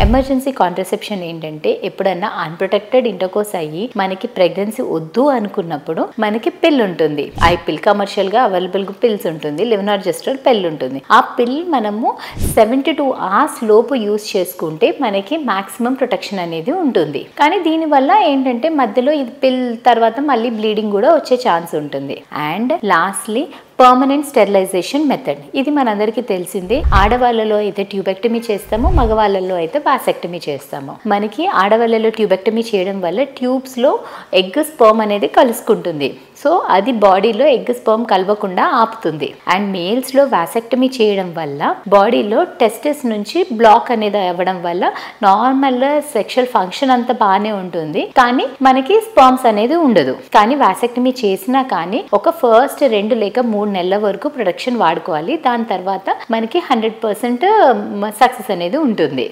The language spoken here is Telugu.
ఎమర్జెన్సీ కాంట్రసెప్షన్ ఏంటంటే ఎప్పుడన్నా అన్ప్రొటెక్టెడ్ ఇంటర్కోర్స్ అయ్యి మనకి ప్రెగ్నెన్సీ వద్దు అనుకున్నప్పుడు మనకి పిల్ ఉంటుంది. ఐ పిల్ కమర్షియల్ గా అవైలబుల్ పిల్స్ ఉంటుంది, లెవెనార్జెస్ట్రాల్ పిల్ ఉంటుంది. ఆ పిల్ మనము 72 hours లోపు యూస్ చేసుకుంటే మనకి మాక్సిమం ప్రొటెక్షన్ అనేది ఉంటుంది. కానీ దీనివల్ల ఏంటంటే మధ్యలో ఇది పిల్ తర్వాత మళ్ళీ బ్లీడింగ్ కూడా వచ్చే ఛాన్స్ ఉంటుంది. And lastly permanent sterilisation method. ఇది మనందరికీ తెలిసిందే. ఆడవాళ్ళలో అయితే ట్యూబెక్టమీ చేస్తాము, మగవాళ్ళలో అయితే వాసెక్టమీ చేస్తాము. మనకి ఆడవాళ్ళలో ట్యూబెక్టమీ చేయడం వల్ల ట్యూబ్స్ లో ఎగ్ స్పర్మ్ అనేది కలుసుకుంటుంది. సో అది బాడీలో ఎగ్ స్పర్మ్ కలవకుండా ఆపుతుంది. అండ్ మేల్స్ లో వాసెక్టమీ చేయడం వల్ల బాడీలో టెస్టిస్ నుంచి బ్లాక్ అనేది అవ్వడం వల్ల నార్మల్ సెక్షువల్ ఫంక్షన్ అంతా బాగానే ఉంటుంది, కానీ మనకి స్పర్మ్స్ అనేది ఉండదు. కానీ వాసెక్టమీ చేసినా కానీ ఒక ఫస్ట్ 2 లేక 3 నెలల వరకు ప్రొటెక్షన్ వాడుకోవాలి. దాని తర్వాత మనకి 100% సక్సెస్ అనేది ఉంటుంది.